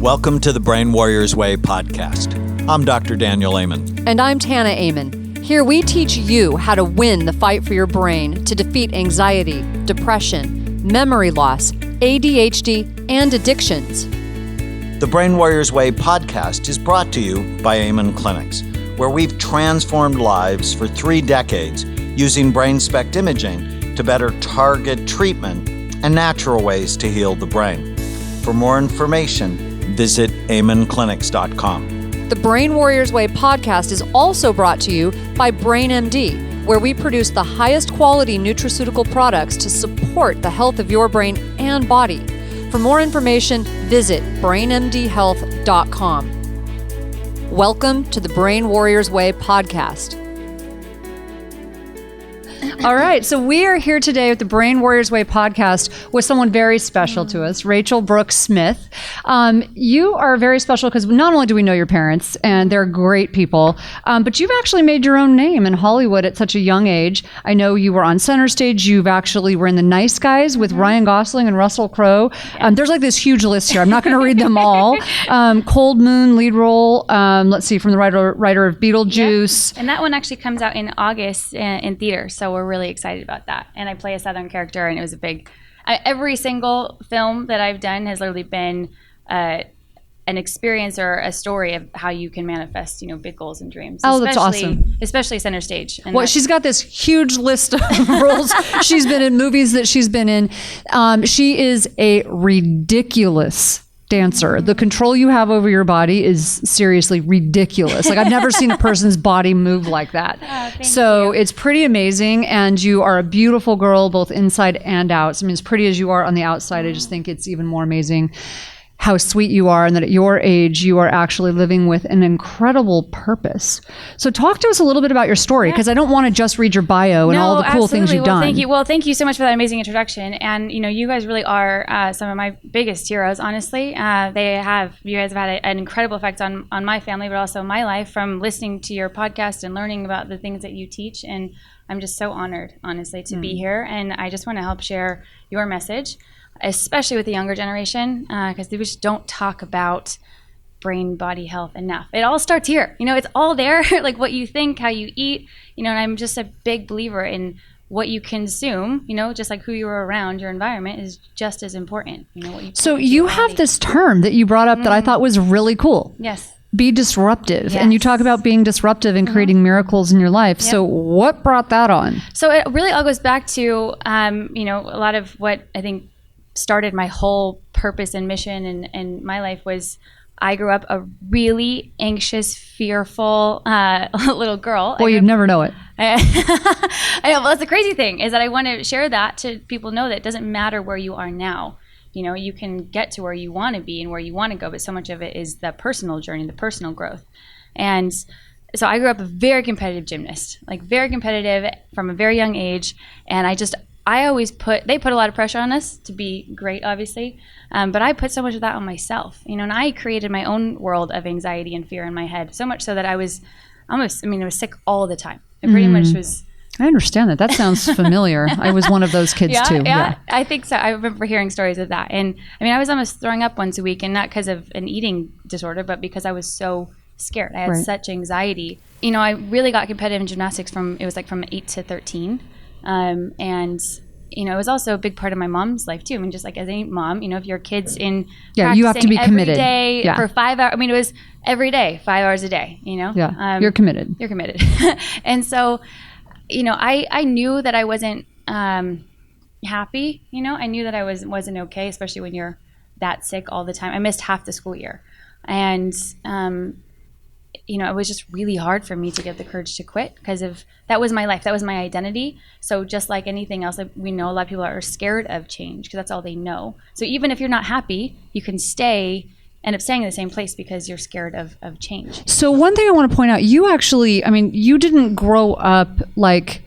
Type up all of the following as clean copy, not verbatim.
Welcome to the Brain Warriors Way podcast. I'm Dr. Daniel Amen. And I'm Tana Amen. Here we teach you how to win the fight for your brain to defeat anxiety, depression, memory loss, ADHD, and addictions. The Brain Warriors Way podcast is brought to you by Amen Clinics, where we've transformed lives for 3 decades using brain SPECT imaging to better target treatment and natural ways to heal the brain. For more information, visit amenclinics.com. The Brain Warriors Way podcast is also brought to you by BrainMD, where we produce the highest quality nutraceutical products to support the health of your brain and body. For more information, visit brainmdhealth.com. Welcome to the Brain Warriors Way podcast. All right, so we are here today with the Brain Warriors Way podcast with someone very special to us, Rachele Brooke Smith. You are very special because not only do we know your parents, and they're great people, but you've actually made your own name in Hollywood at such a young age. I know you were on center stage. You've actually were in The Nice Guys with Ryan Gosling and Russell Crowe. There's like this huge list here. I'm not going to read them all. Cold Moon, lead role, let's see, from the writer of Beetlejuice. Yep. And that one actually comes out in August in theater, so we're really excited about that. And I play a Southern character, and it was a big every single film that I've done has literally been an experience or a story of how you can manifest, big goals and dreams. Oh, that's awesome. Especially center stage. And well, she's got this huge list of roles she's been in, movies that she's been in. She is a ridiculous dancer. The control you have over your body is seriously ridiculous. Like, I've never seen a person's body move like that. So it's pretty amazing. And you are a beautiful girl, both inside and out. I mean, as pretty as you are on the outside, I just think it's even more amazing how sweet you are, and that at your age, you are actually living with an incredible purpose. So talk to us a little bit about your story, because I don't want to just read your bio and all the cool things you've done. Thank you. Well, thank you so much for that amazing introduction. And, you guys really are some of my biggest heroes, honestly. You guys have had an incredible effect on my family, but also my life, from listening to your podcast and learning about the things that you teach. And I'm just so honored, honestly, to be here. And I just want to help share your message, especially with the younger generation, because they just don't talk about brain body health enough. It all starts here. It's all there, like what you think, how you eat, and I'm just a big believer in what you consume, just like who you're around, your environment is just as important. So you have this term that you brought up that I thought was really cool. Yes. Be disruptive. Yes. And you talk about being disruptive and creating miracles in your life. Yep. So what brought that on? So it really all goes back to, a lot of what I think started my whole purpose and mission in my life was I grew up a really anxious, fearful little girl. Boy, you'd never know it. I know. Well, that's the crazy thing, is that I want to share that to people, know that it doesn't matter where you are now. You can get to where you want to be and where you want to go, but so much of it is the personal journey, the personal growth. And so I grew up a very competitive gymnast, like very competitive from a very young age. And they put a lot of pressure on us to be great, obviously. But I put so much of that on myself, and I created my own world of anxiety and fear in my head, so much so that I was sick all the time. It pretty much was. I understand that. That sounds familiar. I was one of those kids too. Yeah, I think so. I remember hearing stories of that. And I was almost throwing up once a week, and not because of an eating disorder, but because I was so scared. I had such anxiety. I really got competitive in gymnastics from 8 to 13. And it was also a big part of my mom's life too. Just like as any mom, if your kid's in you have to be committed every day for 5 hours. It was every day, 5 hours a day. You're committed. You're committed. And so, I knew that I wasn't happy. I knew that I wasn't okay, especially when you're that sick all the time. I missed half the school year, and it was just really hard for me to get the courage to quit, because that was my life. That was my identity. So just like anything else, we know a lot of people are scared of change because that's all they know. So even if you're not happy, you can end up staying in the same place because you're scared of change. So one thing I want to point out, you actually, you didn't grow up like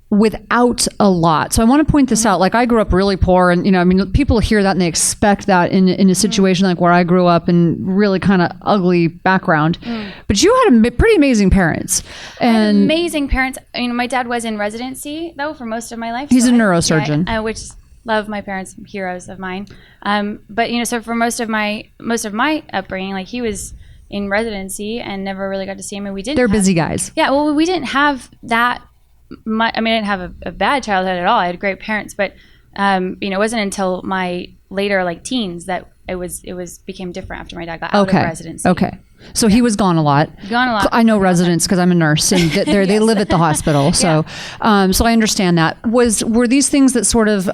without a lot. So I want to point this out. Like, I grew up really poor, and people hear that and they expect that in a situation like where I grew up, in really kind of ugly background. But you had pretty amazing parents. Amazing parents. My dad was in residency though for most of my life. He's a neurosurgeon. Which love my parents, heroes of mine. But so for most of my upbringing, like he was in residency and never really got to see him. And we didn't. They're busy guys. Yeah, well, we didn't have that much. I mean, I didn't have a bad childhood at all. I had great parents, but it wasn't until my later like teens that it became different after my dad got out of residency. Okay. So he was gone a lot. I know residents because I'm a nurse, and they live at the hospital. So, so I understand that. Were these things that sort of?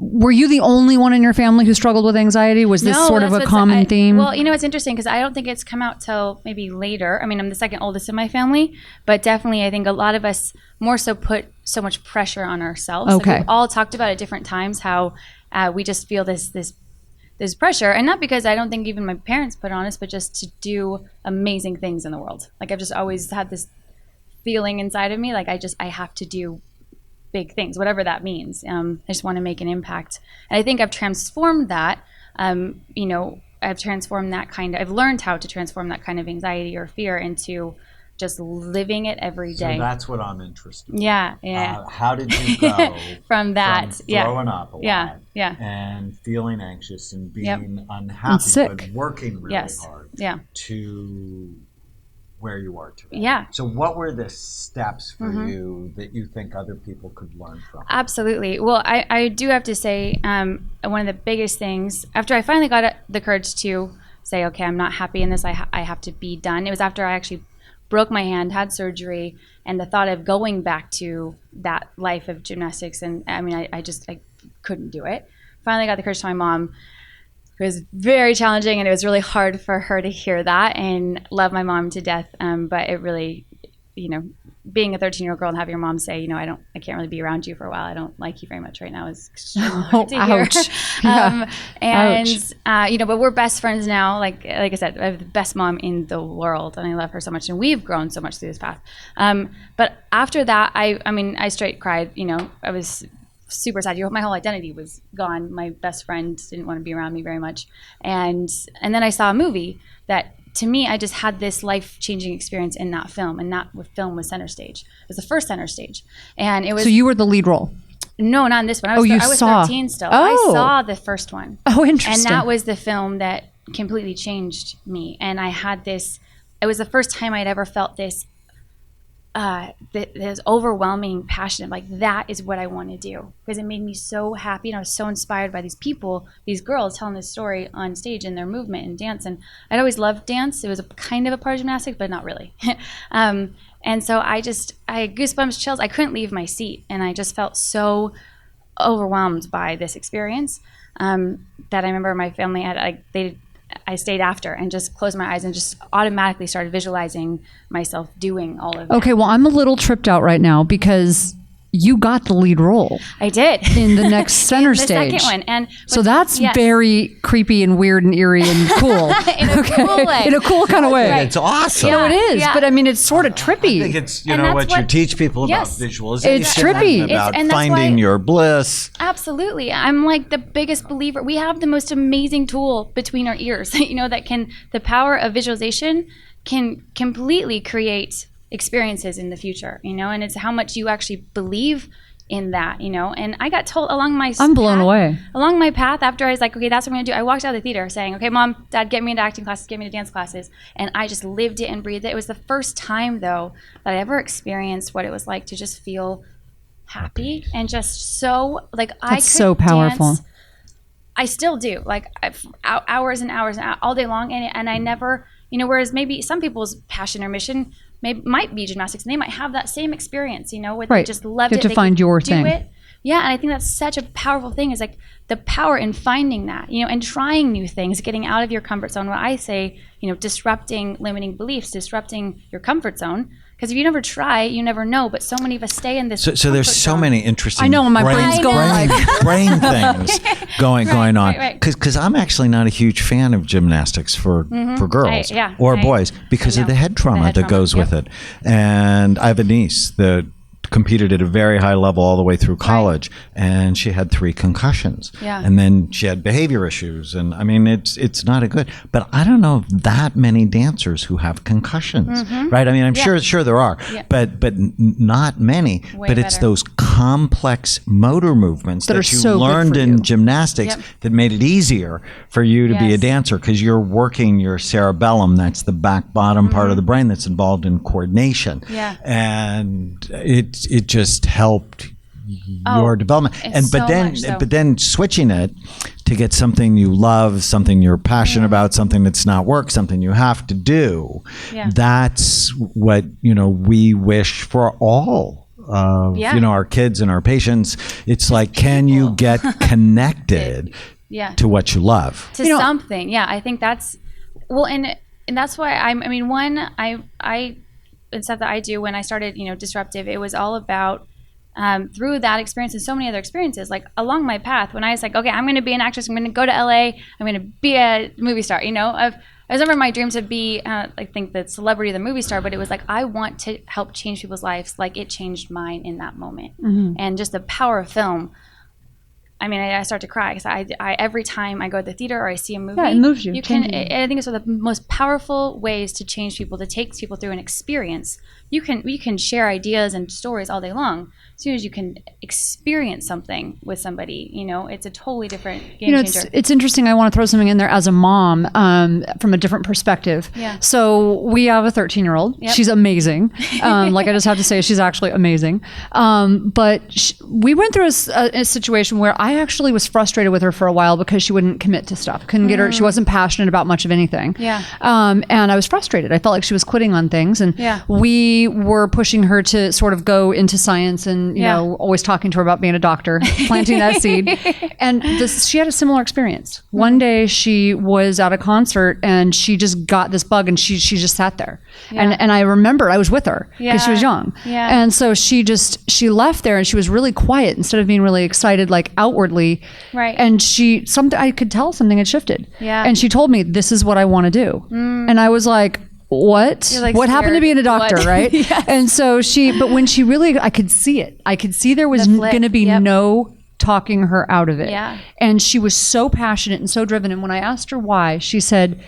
Were you the only one in your family who struggled with anxiety? Was this sort of a common theme? Well, it's interesting because I don't think it's come out till maybe later. I mean, I'm the second oldest in my family, but definitely I think a lot of us more so put so much pressure on ourselves. Okay. Like we all talked about at different times how we just feel this pressure, and not because I don't think even my parents put on us, but just to do amazing things in the world. Like I've just always had this feeling inside of me, like I have to do big things, whatever that means. I just want to make an impact. And I think I've transformed that, I've learned how to transform that kind of anxiety or fear into just living it every day. So that's what I'm interested in. Yeah. How did you go from that? From growing up a lot and feeling anxious and being unhappy, but working really hard to where you are today. Yeah. So what were the steps for you that you think other people could learn from? Absolutely. Well, I do have to say one of the biggest things, after I finally got the courage to say, okay, I'm not happy in this, I have to be done. It was after I actually broke my hand, had surgery, and the thought of going back to that life of gymnastics, and I mean, I couldn't do it. Finally got the courage to my mom. It was very challenging, and it was really hard for her to hear that, and love my mom to death. But it really, being a 13-year-old girl and have your mom say, I can't really be around you for a while. I don't like you very much right now is extremely hard to hear. Ouch. But we're best friends now. Like I said, I have the best mom in the world, and I love her so much, and we've grown so much through this path. But after that, I straight cried. I was super sad. My whole identity was gone. My best friend didn't want to be around me very much. And then I saw a movie that, to me, I just had this life-changing experience in that film, and that film was center stage. It was the first center stage. And it was... So you were the lead role? No, not in this one. I was 13 still. Oh. I saw the first one. Oh, interesting. And that was the film that completely changed me. And I had this... It was the first time I'd ever felt this this overwhelming passion of like, that is what I want to do, because it made me so happy, and I was so inspired by these people, these girls telling this story on stage and their movement and dance. And I'd always loved dance. It was a kind of a part of gymnastics, but not really. And so I had goosebumps, chills. I couldn't leave my seat, and I just felt so overwhelmed by this experience that I remember my family had I stayed after and just closed my eyes and just automatically started visualizing myself doing all of that. Okay, well, I'm a little tripped out right now because you got the lead role. I did. In the next center stage. The second one. So that's very creepy and weird and eerie and cool. In a cool way. In a cool kind of way. Right. It's awesome. No, it is. Yeah. But I mean, it's sort of trippy. I think it's, what you teach people about visualization. It's trippy. About finding your bliss. Absolutely. I'm like the biggest believer. We have the most amazing tool between our ears, the power of visualization can completely create experiences in the future, and it's how much you actually believe in that, and I got told along my I'm blown away. Along my path, after I was like, okay, that's what I'm gonna do, I walked out of the theater saying, okay, Mom, Dad, get me into acting classes, get me to dance classes, and I just lived it and breathed it. It was the first time, though, that I ever experienced what it was like to just feel happy and just so, like, I could so powerful. Dance. I still do, like, hours and hours and all day long, and I never, whereas maybe some people's passion or mission might be gymnastics, and they might have that same experience, where they just loved it. You have to find your thing. Yeah, and I think that's such a powerful thing, is like the power in finding that, and trying new things, getting out of your comfort zone. What I say, disrupting limiting beliefs, disrupting your comfort zone. Because if you never try, you never know. But so many of us stay in this. So there's so many interesting. I know, my brain's going brain things going on. Because I'm actually not a huge fan of gymnastics for girls or boys because of the head trauma that goes with it. And I have a niece that competed at a very high level all the way through college, and she had 3 concussions. Yeah. And then she had behavior issues, and I mean, it's not a good. But I don't know that many dancers who have concussions, right? I mean, I'm sure there are, but not many. Way but it's better. those complex motor movements that you so good learned for in you. gymnastics that made it easier for you to be a Yes. dancer, because you're working your cerebellum. That's the back bottom part of the brain that's involved in coordination. Yeah. And it just helped your development. it's so much so. But then switching it to get something you love, something you're passionate about, something that's not work, something you have to do. Yeah. That's what, we wish for all of, our kids and our patients. It's like, can you get connected to what you love? To something. Yeah, I think that's and that's why I and stuff that I do when I started, Disruptive, it was all about through that experience and so many other experiences, like along my path, when I was like, okay, I'm going to be an actress, I'm going to go to LA, I'm going to be a movie star, I was never my dream to be, I think the celebrity, the movie star, but it was like, I want to help change people's lives like it changed mine in that moment. And just the power of film. I mean, I start to cry because I every time I go to the theater or I see a movie, it moves you. I think it's one of the most powerful ways to change people, to take people through an experience. You can share ideas and stories all day long. As soon as you can experience something with somebody, it's a totally different game changer. It's interesting. I want to throw something in there as a mom from a different perspective. Yeah. So we have a 13-year-old. Yep. She's amazing. Like I just have to say, she's actually amazing. But we went through a situation where I actually was frustrated with her for a while because she wouldn't commit to stuff. Couldn't get her. She wasn't passionate about much of anything. Yeah. And I was frustrated. I felt like she was quitting on things, and we were pushing her to sort of go into science and always talking to her about being a doctor, planting that seed. And she had a similar experience. One day she was at a concert and she just got this bug, and she just sat there. And I remember I was with her because she was young. Yeah. And so she left there and she was really quiet instead of being really excited, like outwardly. Right. And I could tell something had shifted. Yeah. And she told me, this is what I want to do. And I was like, what? You're like what happened to scared. being a doctor, What? right? Yes. And so but when she really, I could see it. I could see there was The flip. going to be no talking her out of it. Yeah. And she was so passionate and so driven. And when I asked her why, she said,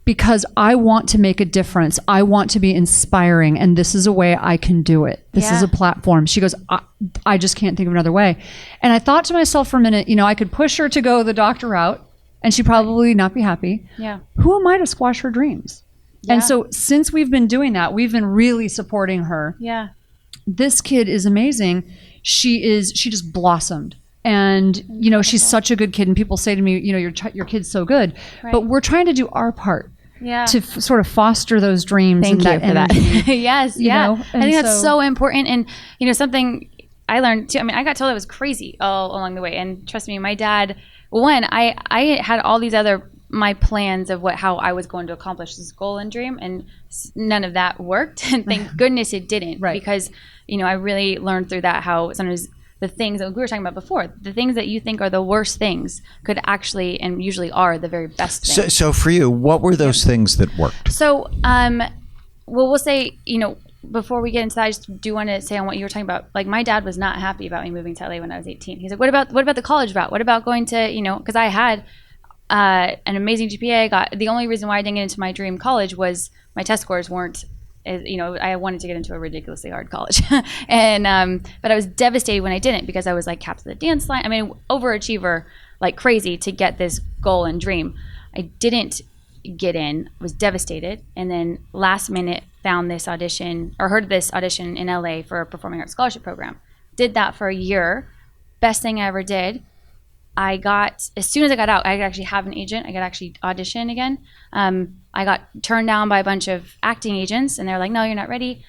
because I want to make a difference. I want to be inspiring, and this is a way I can do it. This is a platform. She goes, I just can't think of another way. And I thought to myself for a minute, I could push her to go the doctor route, and she'd probably not be happy. Yeah. Who am I to squash her dreams? Yeah. And so since we've been doing that, we've been really supporting her. Yeah. This kid is amazing. She just blossomed. And, she's such a good kid. And people say to me, your kid's so good. Right. But we're trying to do our part. Yeah. To sort of foster those dreams. Thank and you for that. Yes. know? I think that's so important. And, something I learned too, I got told I was crazy all along the way. And trust me, my dad, I had all these my plans of how I was going to accomplish this goal and dream, and none of that worked. And thank goodness it didn't, right. Because, I really learned through that how sometimes the things that we were talking about before, the things that you think are the worst things could actually and usually are the very best things. So for you, what were those things that worked? So, we'll say, before we get into that, I just do want to say on what you were talking about. Like, my dad was not happy about me moving to LA when I was 18. He's like, what about the college route? What about going to, because I had an amazing GPA. The only reason why I didn't get into my dream college was my test scores weren't, I wanted to get into a ridiculously hard college. And, but I was devastated when I didn't, because I was like capped to the dance line. Overachiever like crazy to get this goal and dream. I didn't get in, was devastated. And then last minute found this audition, or heard this audition in LA for a performing arts scholarship program. Did that for a year. Best thing I ever did. As soon as I got out, I could actually have an agent. I could actually audition again. I got turned down by a bunch of acting agents, and they're like, no, you're not ready.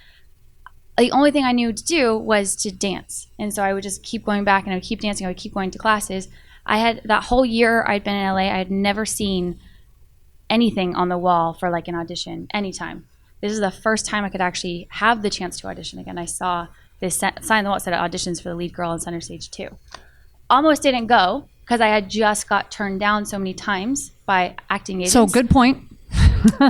The only thing I knew to do was to dance. And so I would just keep going back, and I would keep dancing. I would keep going to classes. I had that whole year I'd been in LA, I had never seen anything on the wall for like an audition anytime. This is the first time I could actually have the chance to audition again. I saw this sign on the wall that said auditions for the lead girl in Center Stage 2. Almost didn't go because I had just got turned down so many times by acting agents. So good point.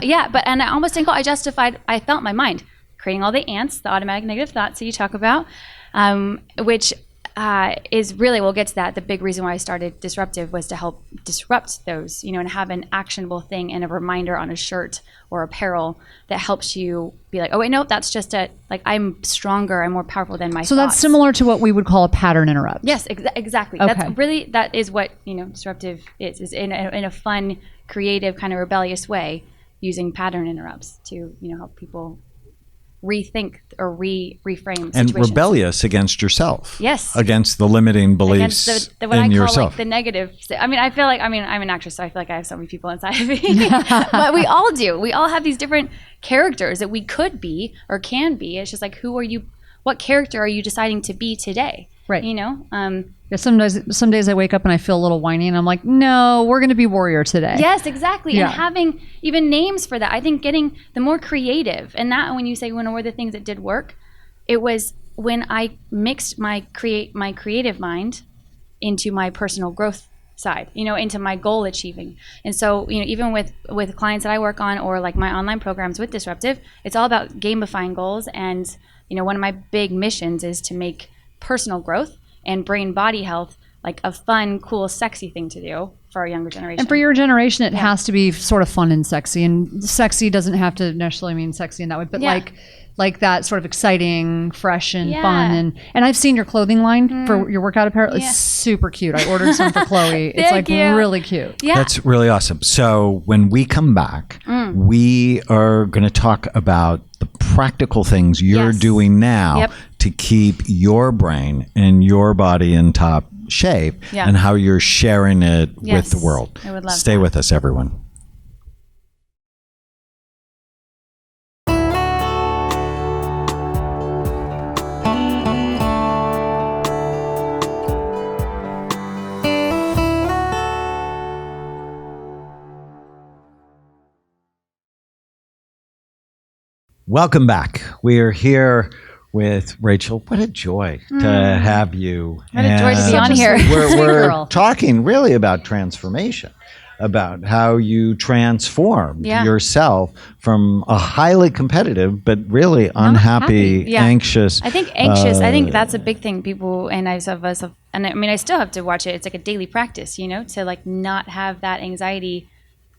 Yeah, and I almost didn't go. I felt in my mind, creating all the ants, the automatic negative thoughts that you talk about, which is really, we'll get to that. The big reason why I started Disruptive was to help disrupt those, and have an actionable thing and a reminder on a shirt or apparel that helps you be like, oh wait, no, that's just I'm stronger, I'm more powerful than my thoughts. So that's similar to what we would call a pattern interrupt. Yes, exactly. Okay. That is what, Disruptive is in a fun, creative, kind of rebellious way, using pattern interrupts to, help people rethink or reframe situations. And rebellious against yourself. Yes. Against the limiting beliefs against what in I call yourself. the negative. I feel like, I'm an actress, so I feel like I have so many people inside of me. But we all do. We all have these different characters that we could be or can be. It's just like, who are you? What character are you deciding to be today? Right. Yeah, some days I wake up and I feel a little whiny and I'm like, no, we're going to be warrior today. Yes, exactly. Yeah. And having even names for that, I think getting the more creative, and that when you say one of the things that did work, it was when I mixed my creative mind into my personal growth side, into my goal achieving. And so, even with clients that I work on, or like my online programs with Disruptive, it's all about gamifying goals. And, one of my big missions is to make personal growth and brain body health like a fun, cool, sexy thing to do for our younger generation. And for your generation, it has to be sort of fun and sexy. And sexy doesn't have to necessarily mean sexy in that way, but like that sort of exciting, fresh and fun. And I've seen your clothing line for your workout apparel. It's super cute. I ordered some for Chloe. It's like really cute. Yeah. That's really awesome. So when we come back, we are going to talk about the practical things you're doing now to keep your brain and your body in top shape, and how you're sharing it with the world. I would love Stay with us, everyone. Welcome back. We are here with Rachel. What a joy to have you. What a joy to be on here. We're talking really about transformation, about how you transformed yourself from a highly competitive but really unhappy, anxious. I think anxious. I think that's a big thing. People and I still have to watch it. It's like a daily practice, to like not have that anxiety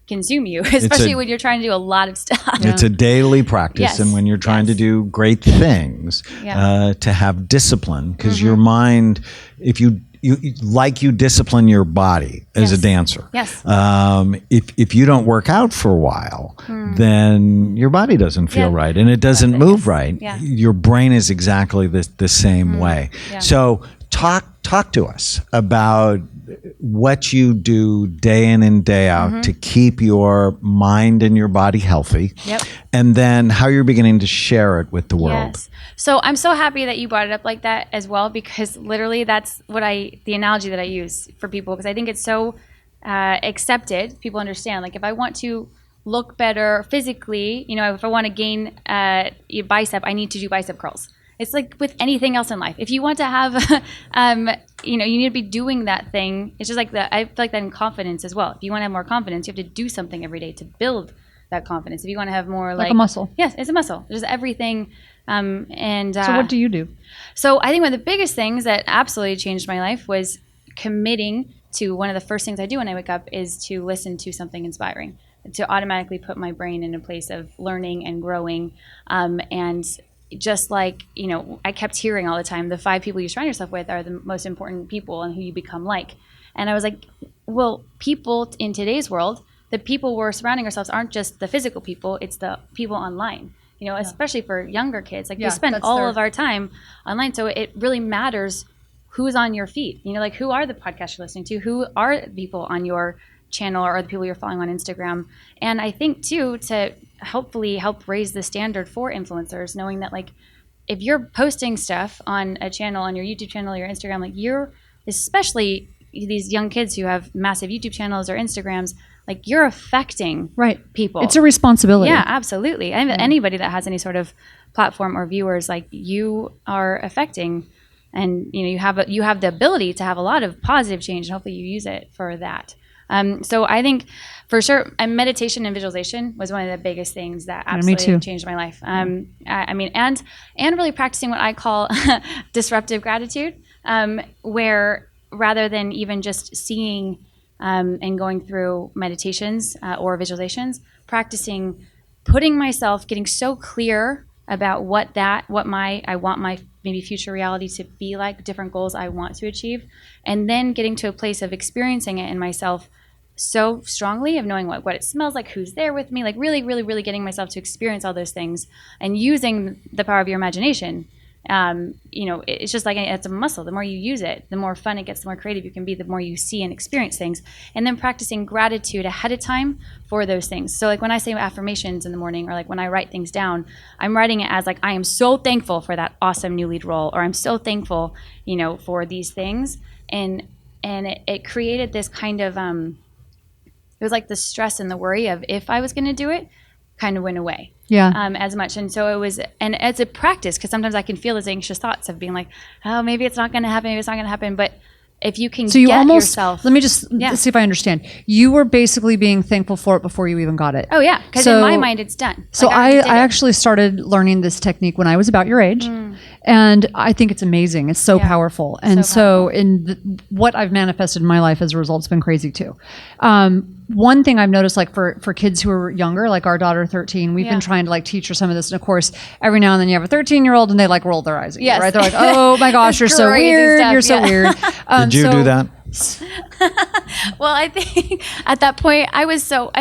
consume you, especially when you're trying to do a lot of stuff. It's a daily practice, and when you're trying to do great things, to have discipline, because your mind, if you discipline your body as a dancer. Yes. If you don't work out for a while, then your body doesn't feel right, and it doesn't move right. Yeah. Your brain is exactly the same way. Yeah. So talk to us about what you do day in and day out to keep your mind and your body healthy, and then how you're beginning to share it with the world. Yes. So I'm so happy that you brought it up like that as well, because literally that's the analogy that I use for people, because I think it's so accepted. People understand, like, if I want to look better physically, if I want to gain a bicep, I need to do bicep curls. It's like with anything else in life. If you want to have, you need to be doing that thing. It's just like that. I feel like that in confidence as well. If you want to have more confidence, you have to do something every day to build that confidence. If you want to have more like a muscle. Yes, it's a muscle. There's everything. So what do you do? So I think one of the biggest things that absolutely changed my life was committing to one of the first things I do when I wake up is to listen to something inspiring, to automatically put my brain in a place of learning and growing, and just like, I kept hearing all the time, the 5 people you surround yourself with are the most important people and who you become like. And I was like, well, people in today's world, the people we're surrounding ourselves aren't just the physical people, it's the people online, especially for younger kids. Like we spend all of our time online. So it really matters who's on your feed, like who are the podcasts you're listening to, who are the people on your channel or the people you're following on Instagram. And I think too, to hopefully help raise the standard for influencers, knowing that like if you're posting stuff on a channel, on your YouTube channel, your Instagram, like you're, especially these young kids who have massive YouTube channels or Instagrams, like you're affecting people. It's a responsibility. Yeah, absolutely. And anybody that has any sort of platform or viewers, like you are affecting, and you have the ability to have a lot of positive change, and hopefully you use it for that. So I think for sure, meditation and visualization was one of the biggest things that absolutely changed my life. I mean, and really practicing what I call disruptive gratitude, where rather than even just seeing and going through meditations or visualizations, practicing getting so clear about I want my maybe future reality to be like, different goals I want to achieve, and then getting to a place of experiencing it in myself so strongly, of knowing what it smells like, who's there with me, like really, really, really getting myself to experience all those things and using the power of your imagination. It's just like it's a muscle. The more you use it, the more fun it gets, the more creative you can be, the more you see and experience things. And then practicing gratitude ahead of time for those things. So like when I say affirmations in the morning, or like when I write things down, I'm writing it as like, I am so thankful for that awesome new lead role, or I'm so thankful, for these things. And it created this kind of, it was like the stress and the worry of if I was going to do it kind of went away. Yeah. As much. And so it was, and it's a practice, because sometimes I can feel those anxious thoughts of being like, oh, maybe it's not going to happen. Maybe it's not going to happen. But if you can yourself. Let me just see if I understand. You were basically being thankful for it before you even got it. Oh yeah. Because in my mind, it's done. So I actually started learning this technique when I was about your age. And I think it's amazing. It's so powerful. And so what I've manifested in my life as a result has been crazy too. One thing I've noticed, like for kids who are younger, like our daughter 13, we've been trying to like teach her some of this. And of course, every now and then you have a 13-year-old and they like roll their eyes at you, right? They're like, oh my gosh, you're so weird. You're so weird. Did you do that? Well, I think at that point so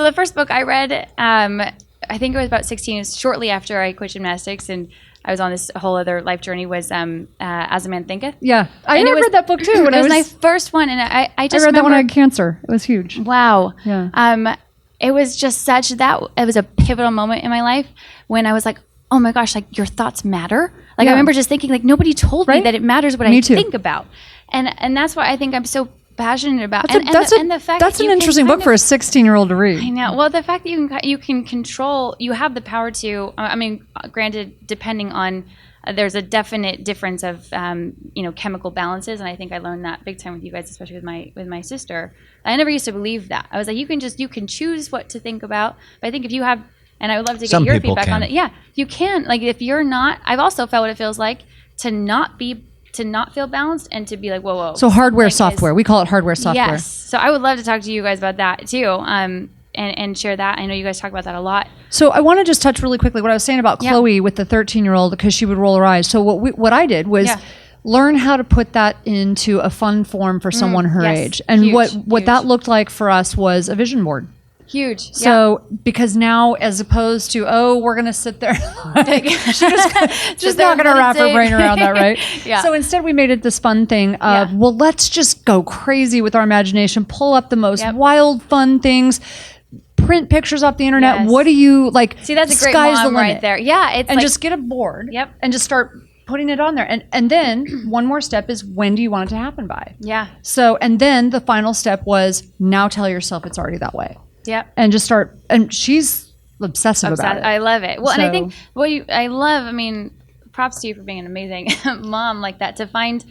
the first book I read, I think it was about 16, it was shortly after I quit gymnastics and I was on this whole other life journey, was As a Man Thinketh. Yeah. I read that book too. It was my first one. And I just read that when I had cancer. It was huge. Wow. Yeah. It was just it was a pivotal moment in my life when I was like, oh my gosh, like your thoughts matter. Like I remember just thinking like nobody told me that it matters what I think about. And that's why I think I'm so passionate about. And the fact that's an interesting book for a 16-year-old to read. I know. Well, the fact that you can control, you have the power to. Granted, depending on, there's a definite difference of chemical balances, and I think I learned that big time with you guys, especially with my sister. I never used to believe that. I was like, you can choose what to think about, but I think if you have, and I would love to get your feedback on it. Yeah, you can. Like if you're not, I've also felt what it feels like to not feel balanced and to be like, whoa. So hardware, software. We call it hardware, software. Yes. So I would love to talk to you guys about that too, and share that. I know you guys talk about that a lot. So I want to just touch really quickly what I was saying about Chloe with the 13-year-old, because she would roll her eyes. So what I did was learn how to put that into a fun form for someone her age. And huge. What that looked like for us was a vision board. Huge. So because now, as opposed to, we're going to sit there, she's just not going to wrap her brain around that, right? So instead we made it this fun thing of, well, let's just go crazy with our imagination, pull up the most wild, fun things, print pictures off the internet. What do you like? See, that's a great mom right there. Yeah. And just get a board and just start putting it on there. And then one more step is, when do you want it to happen by? Yeah. So, and then the final step was, now tell yourself it's already that way. Yep. And just start, and she's obsessive about it. I love it. Well, and I think props to you for being an amazing mom like that, to find,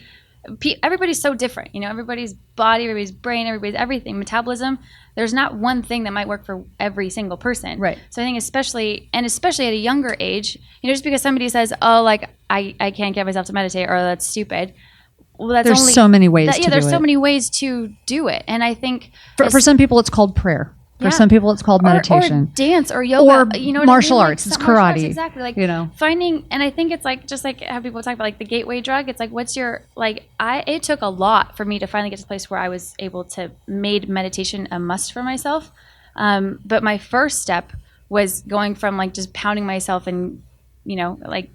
everybody's so different, everybody's body, everybody's brain, everybody's everything, metabolism. There's not one thing that might work for every single person. Right. So I think especially at a younger age, just because somebody says, oh, like I can't get myself to meditate, or that's stupid. Well, there's so many ways to do it. There's so many ways to do it. And I think for some people it's called prayer. For some people, it's called meditation, or dance, or yoga, or martial arts. It's karate. Arts, exactly. Like finding, and I think it's like just like how people talk about like the gateway drug. It's like, what's your it took a lot for me to finally get to the place where I was able to made meditation a must for myself. But my first step was going from like just pounding myself and like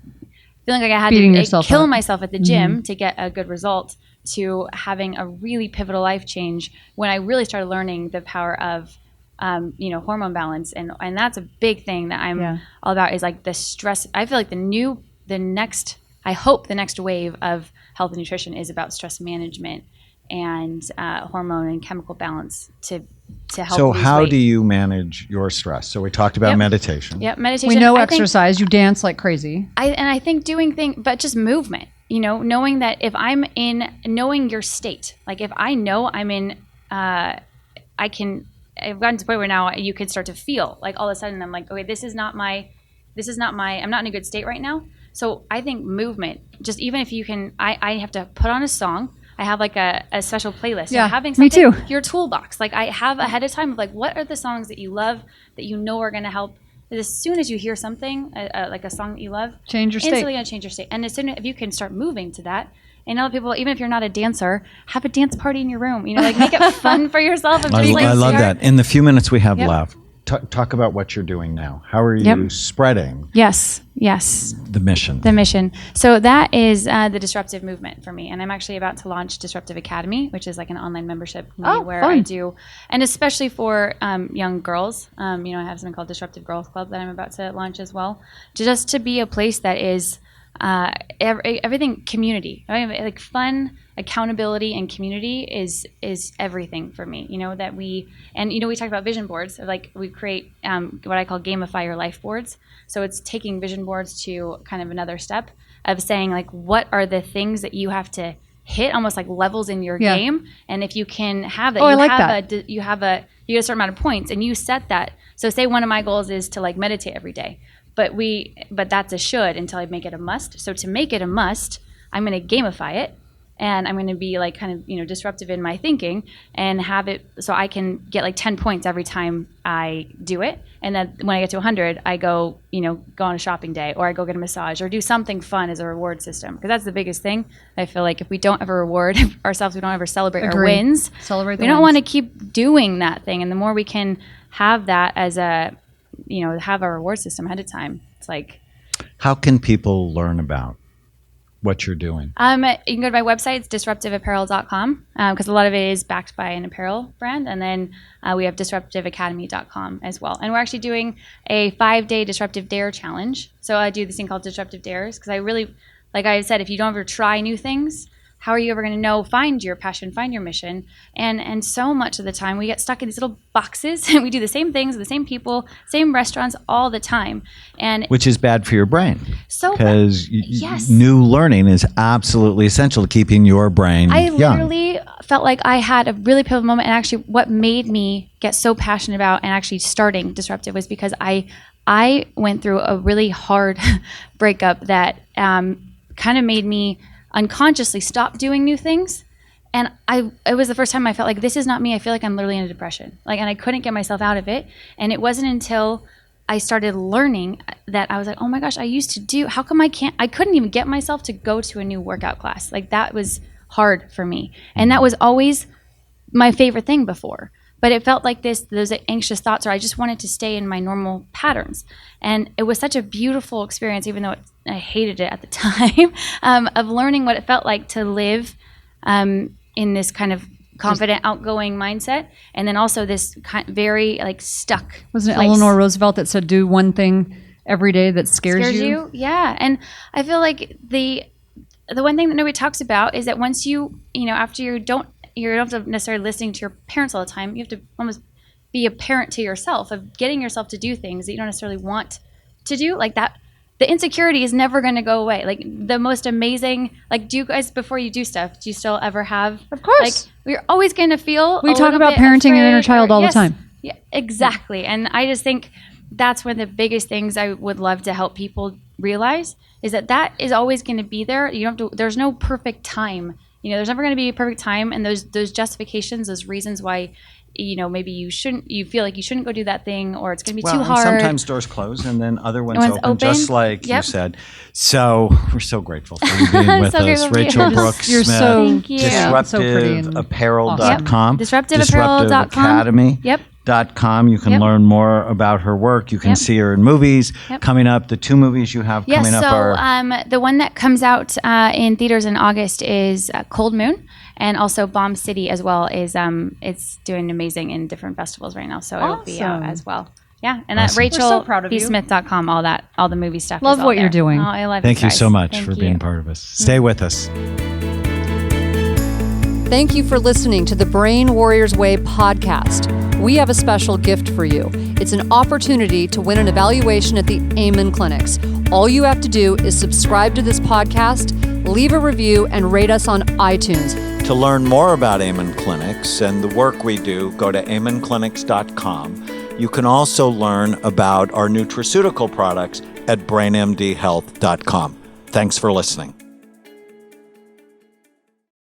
feeling like I had to kill myself at the gym to get a good result, to having a really pivotal life change when I really started learning the power of hormone balance, and that's a big thing that I'm all about, is like the stress. I feel like the next wave of health and nutrition is about stress management and hormone and chemical balance to help. So how do you manage your stress? So we talked about meditation. Yeah, meditation. We know exercise. You dance like crazy. I think doing things, but just movement. Knowing that if I'm in, knowing your state, like if I know I'm in I've gotten to the point where now you can start to feel like all of a sudden I'm like, okay, I'm not in a good state right now. So I think movement, just even if you can, I have to put on a song. I have like a special playlist. Yeah, having me too. Your toolbox. Like I have ahead of time of like, what are the songs that you love that you know are going to help? As soon as you hear something, like a song that you love, change your state. Instantly going to change your state. And as soon as if you can start moving to that, and other people, even if you're not a dancer, have a dance party in your room. Like make it fun for yourself. And I love that. In the few minutes we have Yep. left, talk about what you're doing now. How are you spreading Yes. the mission? The mission. So that is the disruptive movement for me. And I'm actually about to launch Disruptive Academy, which is like an online membership community where fun. I do, and especially for young girls, I have something called Disruptive Girls Club that I'm about to launch as well, just to be a place that is everything community. I mean, like fun, accountability, and community is everything for me. That we talked about vision boards. Like we create what I call gamify your life boards. So it's taking vision boards to kind of another step of saying like, what are the things that you have to hit, almost like levels in your game, and if you can have that, you get a certain amount of points, and you set that. So say one of my goals is to like meditate every day. But that's a should until I make it a must. So to make it a must, I'm going to gamify it, and I'm going to be like kind of disruptive in my thinking and have it so I can get like 10 points every time I do it. And then when I get to 100, I go on a shopping day, or I go get a massage, or do something fun as a reward system. Because that's the biggest thing. I feel like if we don't ever reward ourselves, we don't ever celebrate our wins. We don't want to keep doing that thing. And the more we can have that as have a reward system ahead of time. It's like, how can people learn about what you're doing? You can go to my website. It's disruptiveapparel.com because a lot of it is backed by an apparel brand. And then we have disruptiveacademy.com as well. And we're actually doing a 5-day disruptive dare challenge. So I do this thing called disruptive dares because I really, like I said, if you don't ever try new things, how are you ever going to find your passion, find your mission? And so much of the time we get stuck in these little boxes and we do the same things with the same people, same restaurants all the time. Which is bad for your brain. So because yes. New learning is absolutely essential to keeping your brain young. Literally felt like I had a really pivotal moment, and actually what made me get so passionate about and actually starting Disruptive was because I went through a really hard breakup that kind of made me unconsciously stop doing new things. And it was the first time I felt like this is not me. I feel like I'm literally in a depression. And I couldn't get myself out of it. And it wasn't until I started learning that I was like, oh my gosh, I used to do, how come I couldn't even get myself to go to a new workout class. Like that was hard for me. And that was always my favorite thing before. But it felt like those anxious thoughts, or I just wanted to stay in my normal patterns. And it was such a beautiful experience, even though I hated it at the time, of learning what it felt like to live in this kind of confident, outgoing mindset. And then also this very stuck. Wasn't it place. Eleanor Roosevelt that said, do one thing every day that scares you? Yeah. And I feel like the one thing that nobody talks about is that once after you don't have to necessarily listening to your parents all the time. You have to almost be a parent to yourself of getting yourself to do things that you don't necessarily want to do. Like that, the insecurity is never going to go away. Like the most amazing, do you guys, before you do stuff, do you still ever have? Of course. We're always going to feel We talk about parenting your inner child all the time. Yeah, exactly. And I just think that's one of the biggest things I would love to help people realize is that is always going to be there. You don't have to, there's no perfect time. There's never going to be a perfect time, and those justifications, those reasons why, maybe you feel like you shouldn't go do that thing, or it's going to be too hard. Sometimes doors close and then other ones open, just like you said. So we're so grateful for you being with us. Rachele Brooke Smith, Thank you. DisruptiveApparel.com. DisruptiveApparel.com. DisruptiveAcademy.com. You can learn more about her work. You can see her in movies coming up. The 2 movies you have coming up are... the one that comes out in theaters in August is Cold Moon, and also Bomb City as well is it's doing amazing in different festivals right now, so it'll be out as well. Yeah, and at RachelBSmith.com, all the movie stuff. Love what you're doing. Oh, I love Thank you so much Thank for you. being part of us. Stay with us. Thank you for listening to the Brain Warriors Way podcast. We have a special gift for you. It's an opportunity to win an evaluation at the Amen clinics. All you have to do is subscribe to this podcast, leave a review, and rate us on iTunes. To learn more about Amen Clinics and the work we do, go to amenclinics.com. You can also learn about our nutraceutical products at brainmdhealth.com. Thanks for listening.